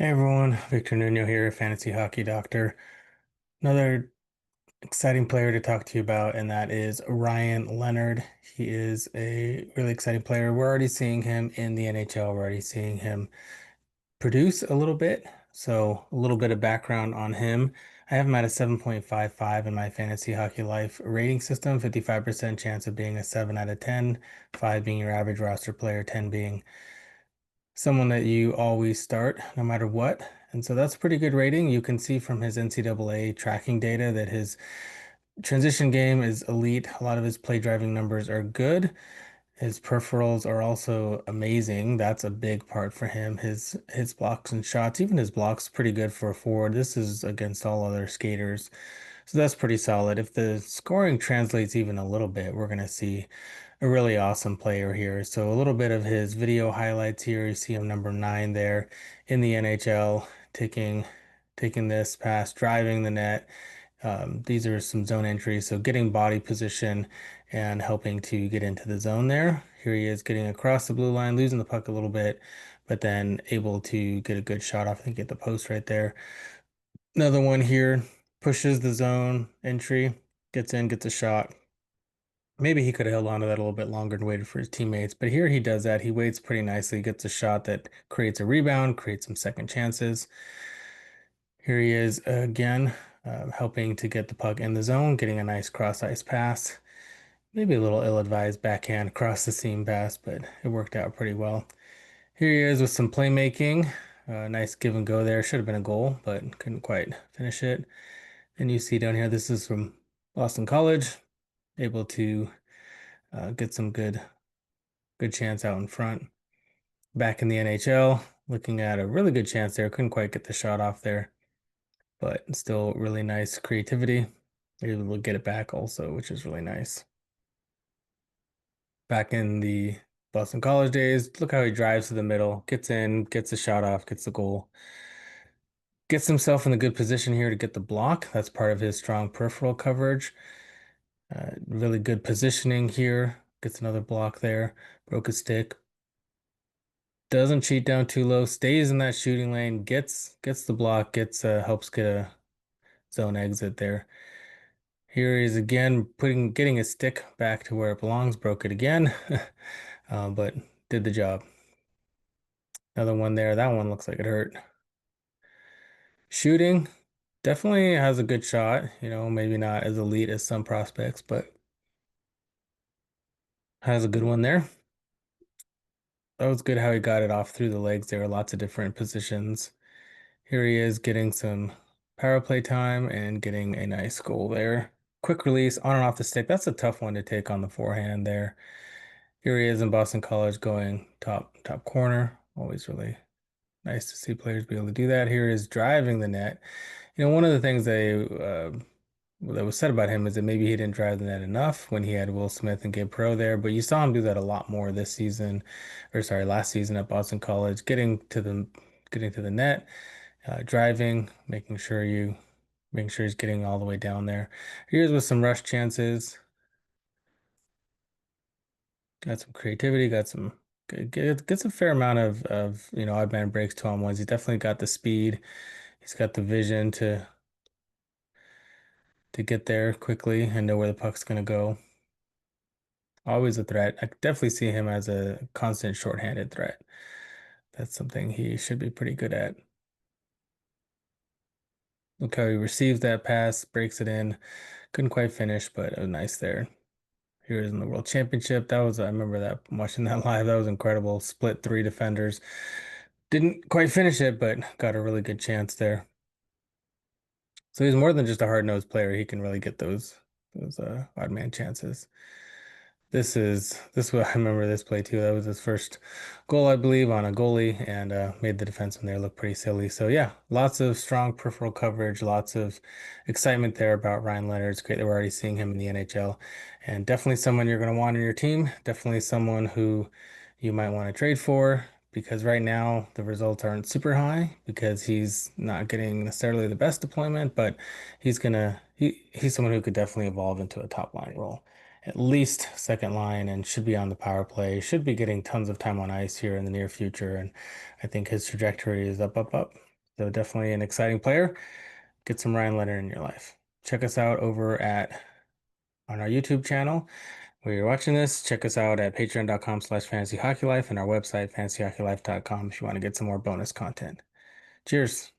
Hey everyone, Victor Nuno here, Fantasy Hockey Doctor. Another exciting player to talk to you about, and that is Ryan Leonard. He is a really exciting player. We're already seeing him in the NHL. We're already seeing him produce a little bit. So, a little bit of background on him. I have him at a 7.55 in my fantasy hockey life rating system, 55% chance of being a 7 out of 10, 5 being your average roster player, 10 being someone that you always start no matter what. And so that's a pretty good rating. You can see from his NCAA tracking data that his transition game is elite. A lot of his play driving numbers are good. His peripherals are also amazing. That's a big part for him. His blocks and shots, even his blocks, pretty good for a forward. This is against all other skaters. So that's pretty solid. If the scoring translates even a little bit, we're going to see a really awesome player here. So a little bit of his video highlights here. You see him number 9 there in the NHL, taking this pass, driving the net. These are some zone entries, so getting body position and helping to get into the zone there. Here he is getting across the blue line, losing the puck a little bit, but then able to get a good shot off and get the post right there. Another one here, pushes the zone entry, gets in, gets a shot. Maybe he could have held on to that a little bit longer and waited for his teammates, but here he does that. He waits pretty nicely, gets a shot that creates a rebound, creates some second chances. Here he is again, helping to get the puck in the zone, getting a nice cross ice pass. Maybe a little ill-advised backhand across the seam pass, but it worked out pretty well. Here he is with some playmaking. Nice give and go there. Should have been a goal, but couldn't quite finish it. And you see down here, this is from Boston College, able to get some good chance out in front. Back in the NHL, looking at a really good chance there. Couldn't quite get the shot off there, but still really nice creativity. Able to get it back also, which is really nice. Back in the Boston College days, look how he drives to the middle, gets in, gets the shot off, gets the goal. Gets himself in a good position here to get the block. That's part of his strong peripheral coverage. Really good positioning here. Gets another block there. Broke his stick. Doesn't cheat down too low. Stays in that shooting lane. Gets the block. Gets helps get a zone exit there. Here he is again getting his stick back to where it belongs. Broke it again, but did the job. Another one there. That one looks like it hurt. Shooting definitely has a good shot. Maybe not as elite as some prospects, but has a good one there. That was good how he got it off through the legs. There were lots of different positions. Here he is getting some power play time and getting a nice goal there. Quick release on and off the stick. That's a tough one to take on the forehand there. Here he is in Boston College going top corner. Always really nice to see players be able to do that. Here is driving the net. One of the things that was said about him is that maybe he didn't drive the net enough when he had Will Smith and Gabe Pro there, but you saw him do that a lot more this season, or sorry, last season at Boston College, getting to the net, driving, making sure he's getting all the way down there. Here's with some rush chances, got some creativity, gets a fair amount of odd man breaks to him ones. He's definitely got the speed, he's got the vision to get there quickly and know where the puck's gonna go. Always a threat. I could definitely see him as a constant shorthanded threat. That's something he should be pretty good at. Look how he receives that pass, breaks it in. Couldn't quite finish, but it was nice there. Here is in the World Championship. I remember that watching that live. That was incredible. Split three defenders. Didn't quite finish it, but got a really good chance there. So he's more than just a hard-nosed player. He can really get those odd man chances. This was I remember this play too. That was his first goal, I believe, on a goalie and made the defenseman there look pretty silly. So yeah, lots of strong peripheral coverage, lots of excitement there about Ryan Leonard. It's great that we're already seeing him in the NHL, and definitely someone you're going to want on your team. Definitely someone who you might want to trade for because right now the results aren't super high because he's not getting necessarily the best deployment, but he's someone who could definitely evolve into a top line role, at least second line, and should be on the power play, should be getting tons of time on ice here in the near future. And I think his trajectory is up, up, up. So definitely an exciting player. Get some Ryan Leonard in your life. Check us out over at on our YouTube channel. Where you're watching this, check us out at patreon.com/fantasyhockeylife and our website, fantasyhockeylife.com, if you want to get some more bonus content. Cheers.